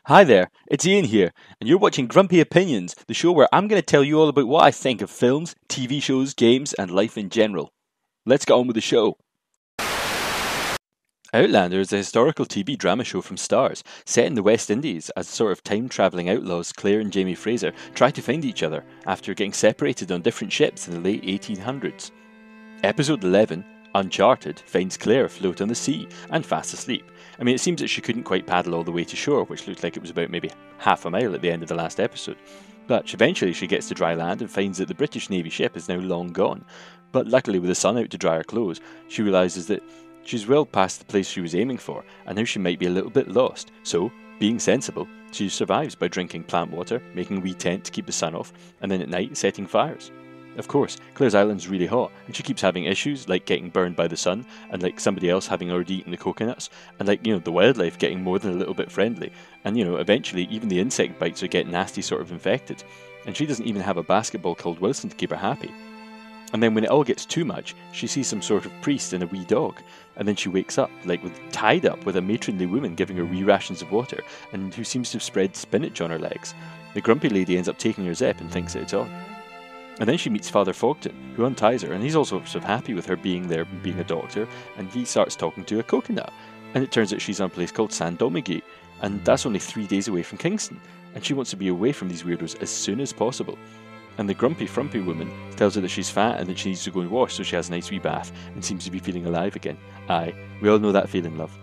Hi there, it's Ian here, and you're watching Grumpy Opinions, the show where I'm going to tell you all about what I think of films, TV shows, games, and life in general. Let's get on with the show. Outlander is a historical TV drama show from Starz, set in the West Indies as sort of time-travelling outlaws Claire and Jamie Fraser try to find each other after getting separated on different ships in the late 1800s. Episode 11, Uncharted, finds Claire afloat on the sea and fast asleep. I mean, it seems that she couldn't quite paddle all the way to shore, which looked like it was about maybe half a mile at the end of the last episode. But eventually she gets to dry land and finds that the British Navy ship is now long gone. But luckily, with the sun out to dry her clothes, she realises that she's well past the place she was aiming for, and now she might be a little bit lost. So, being sensible, she survives by drinking plant water, making a wee tent to keep the sun off, and then at night setting fires. Of course, Claire's island's really hot, and she keeps having issues like getting burned by the sun, and like somebody else having already eaten the coconuts, and like, the wildlife getting more than a little bit friendly, and eventually even the insect bites her get nasty sort of infected, and she doesn't even have a basketball called Wilson to keep her happy. And then when it all gets too much, she sees some sort of priest and a wee dog, and then she wakes up, tied up with a matronly woman giving her wee rations of water, and who seems to have spread spinach on her legs. The grumpy lady ends up taking her zip and thinks that it's on. And then she meets Father Fogton, who unties her, and he's also sort of happy with her being there, being a doctor, and he starts talking to a coconut. And it turns out she's on a place called San Domingue, and that's only 3 days away from Kingston, and she wants to be away from these weirdos as soon as possible. And the grumpy, frumpy woman tells her that she's fat and that she needs to go and wash, so she has a nice wee bath, and seems to be feeling alive again. Aye, we all know that feeling, love.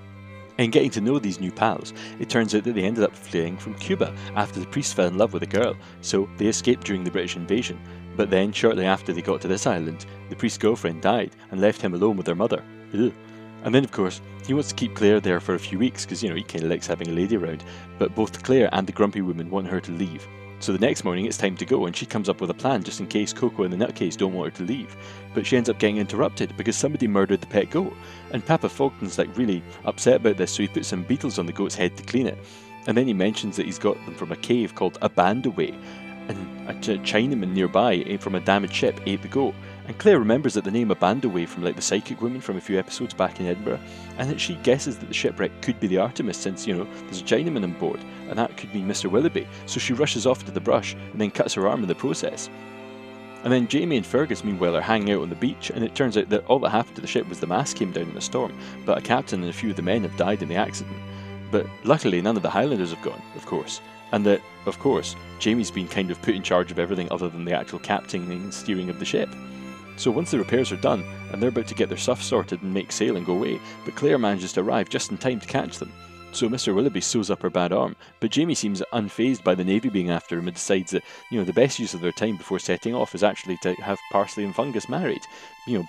In getting to know these new pals, it turns out that they ended up fleeing from Cuba after the priest fell in love with a girl, so they escaped during the British invasion. But then, shortly after they got to this island, the priest's girlfriend died and left him alone with their mother. Ugh. And then, of course, he wants to keep Claire there for a few weeks because, he kind of likes having a lady around. But both Claire and the grumpy woman want her to leave. So the next morning it's time to go, and she comes up with a plan just in case Coco and the nutcase don't want her to leave. But she ends up getting interrupted because somebody murdered the pet goat. And Papa Fogton's really upset about this, so he puts some beetles on the goat's head to clean it. And then he mentions that he's got them from a cave called a Bandaway. And a Chinaman nearby from a damaged ship ate the goat. And Claire remembers that the name Abandaway from the psychic woman from a few episodes back in Edinburgh, and that she guesses that the shipwreck could be the Artemis since, there's a Chinaman on board, and that could mean Mr. Willoughby, so she rushes off to the brush and then cuts her arm in the process. And then Jamie and Fergus meanwhile are hanging out on the beach, and it turns out that all that happened to the ship was the mast came down in a storm, but a captain and a few of the men have died in the accident. But luckily none of the Highlanders have gone, of course. And that, of course, Jamie's been kind of put in charge of everything other than the actual captaining and steering of the ship. So once the repairs are done, and they're about to get their stuff sorted and make sail and go away, but Claire manages to arrive just in time to catch them. So Mr. Willoughby sews up her bad arm, but Jamie seems unfazed by the Navy being after him and decides that, the best use of their time before setting off is actually to have Parsley and Fungus married,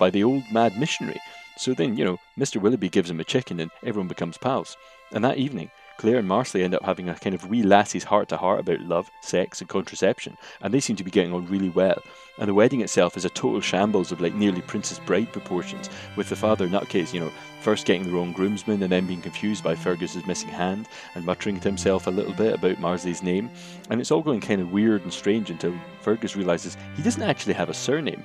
by the old mad missionary. So then, Mr. Willoughby gives him a chicken and everyone becomes pals. And that evening, Claire and Marsley end up having a kind of wee lassie's heart-to-heart about love, sex and contraception, and they seem to be getting on really well. And the wedding itself is a total shambles of nearly Princess Bride proportions, with the father nutcase, first getting the wrong groomsman and then being confused by Fergus's missing hand and muttering to himself a little bit about Marsley's name. And it's all going kind of weird and strange until Fergus realises he doesn't actually have a surname.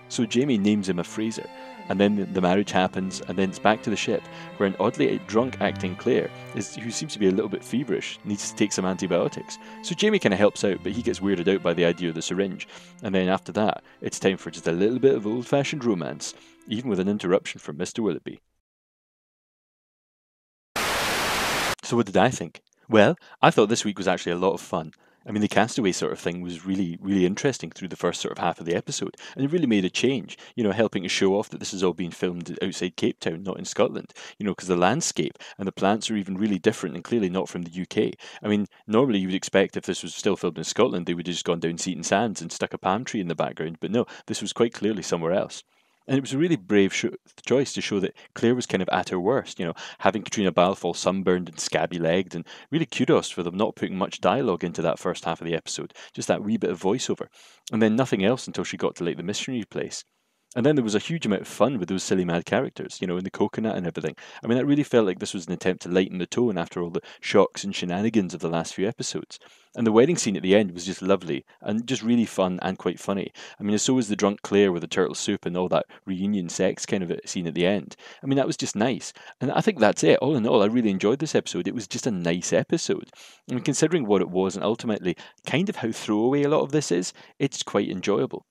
So Jamie names him a Fraser, and then the marriage happens, and then it's back to the ship, where an oddly drunk acting Claire, who seems to be a little bit feverish, needs to take some antibiotics. So Jamie kind of helps out, but he gets weirded out by the idea of the syringe, and then after that, it's time for just a little bit of old-fashioned romance, even with an interruption from Mr. Willoughby. So what did I think? Well, I thought this week was actually a lot of fun. I mean, the castaway sort of thing was really, really interesting through the first sort of half of the episode, and it really made a change, helping to show off that this is all being filmed outside Cape Town, not in Scotland, because the landscape and the plants are even really different and clearly not from the UK. I mean, normally you would expect if this was still filmed in Scotland, they would have just gone down Seaton Sands and stuck a palm tree in the background, but no, this was quite clearly somewhere else. And it was a really brave choice to show that Claire was kind of at her worst, having Katrina Balfour sunburned and scabby-legged, and really kudos for them not putting much dialogue into that first half of the episode, just that wee bit of voiceover, and then nothing else until she got to the missionary place. And then there was a huge amount of fun with those silly mad characters, in the coconut and everything. I mean, I really felt like this was an attempt to lighten the tone after all the shocks and shenanigans of the last few episodes. And the wedding scene at the end was just lovely and just really fun and quite funny. I mean, so was the drunk Claire with the turtle soup and all that reunion sex kind of scene at the end. I mean, that was just nice. And I think that's it. All in all, I really enjoyed this episode. It was just a nice episode. I mean, considering what it was and ultimately kind of how throwaway a lot of this is, it's quite enjoyable.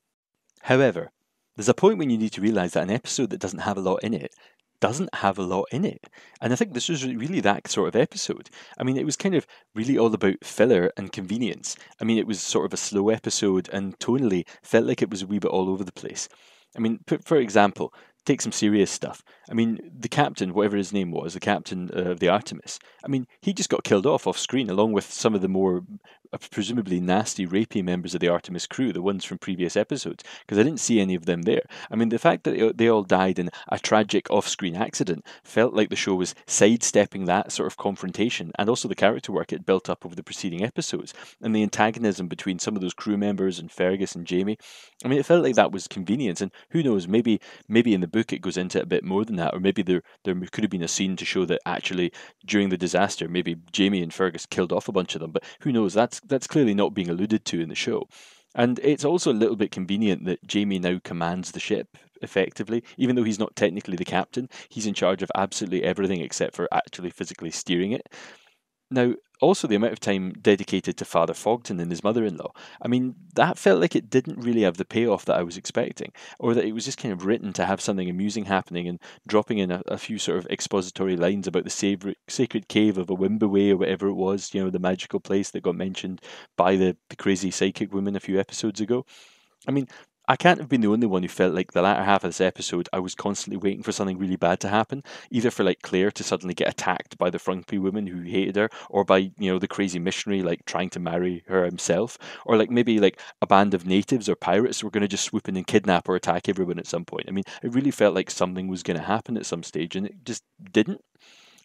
However, there's a point when you need to realise that an episode that doesn't have a lot in it doesn't have a lot in it. And I think this was really that sort of episode. I mean, it was kind of really all about filler and convenience. I mean, it was sort of a slow episode and tonally felt like it was a wee bit all over the place. I mean, for example, take some serious stuff. I mean, the captain, whatever his name was, the captain of the Artemis, I mean, he just got killed off screen along with some of the more presumably nasty, rapey members of the Artemis crew, the ones from previous episodes, because I didn't see any of them there. I mean, the fact that they all died in a tragic off-screen accident felt like the show was sidestepping that sort of confrontation and also the character work it built up over the preceding episodes and the antagonism between some of those crew members and Fergus and Jamie. I mean, it felt like that was convenience, and who knows, maybe in the book it goes into it a bit more than that, or maybe there could have been a scene to show that actually during the disaster, maybe Jamie and Fergus killed off a bunch of them, but who knows, that's clearly not being alluded to in the show. And it's also a little bit convenient that Jamie now commands the ship effectively, even though he's not technically the captain. He's in charge of absolutely everything except for actually physically steering it. Now, also the amount of time dedicated to Father Fogton and his mother-in-law, I mean, that felt like it didn't really have the payoff that I was expecting, or that it was just kind of written to have something amusing happening and dropping in a few sort of expository lines about the sacred cave of Awimbawe or whatever it was, the magical place that got mentioned by the crazy psychic woman a few episodes ago. I mean, I can't have been the only one who felt like the latter half of this episode, I was constantly waiting for something really bad to happen, either for like Claire to suddenly get attacked by the frumpy woman who hated her, or by the crazy missionary like trying to marry her himself, or like maybe like a band of natives or pirates were going to just swoop in and kidnap or attack everyone at some point. I mean, it really felt like something was going to happen at some stage, and it just didn't.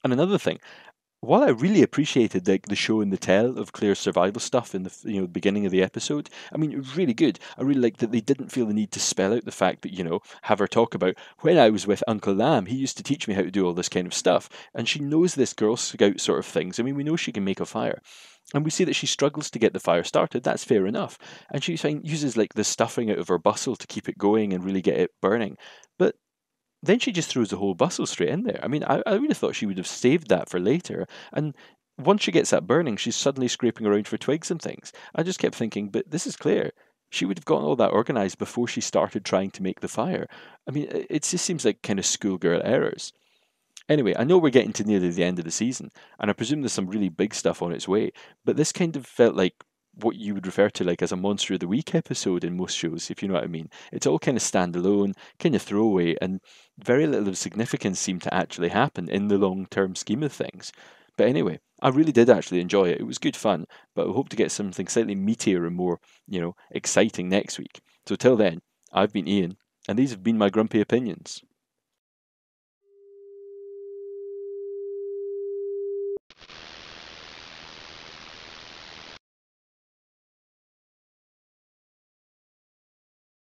And another thing, while I really appreciated the show and the tell of Claire's survival stuff in the beginning of the episode, I mean, it was really good. I really liked that they didn't feel the need to spell out the fact that have her talk about when I was with Uncle Lamb, he used to teach me how to do all this kind of stuff, and she knows this Girl Scout sort of things. I mean, we know she can make a fire. And we see that she struggles to get the fire started. That's fair enough. And she uses like the stuffing out of her bustle to keep it going and really get it burning. But then she just throws the whole bustle straight in there. I mean, I would have thought she would have saved that for later. And once she gets that burning, she's suddenly scraping around for twigs and things. I just kept thinking, but this is Claire. She would have gotten all that organised before she started trying to make the fire. I mean, it just seems like kind of schoolgirl errors. Anyway, I know we're getting to nearly the end of the season, and I presume there's some really big stuff on its way, but this kind of felt like what you would refer to like as a Monster of the Week episode in most shows, if you know what I mean. It's all kind of standalone, kind of throwaway, and very little of significance seemed to actually happen in the long-term scheme of things. But anyway, I really did actually enjoy it. It was good fun, but I hope to get something slightly meatier and more, exciting next week. So till then, I've been Ian, and these have been my grumpy opinions.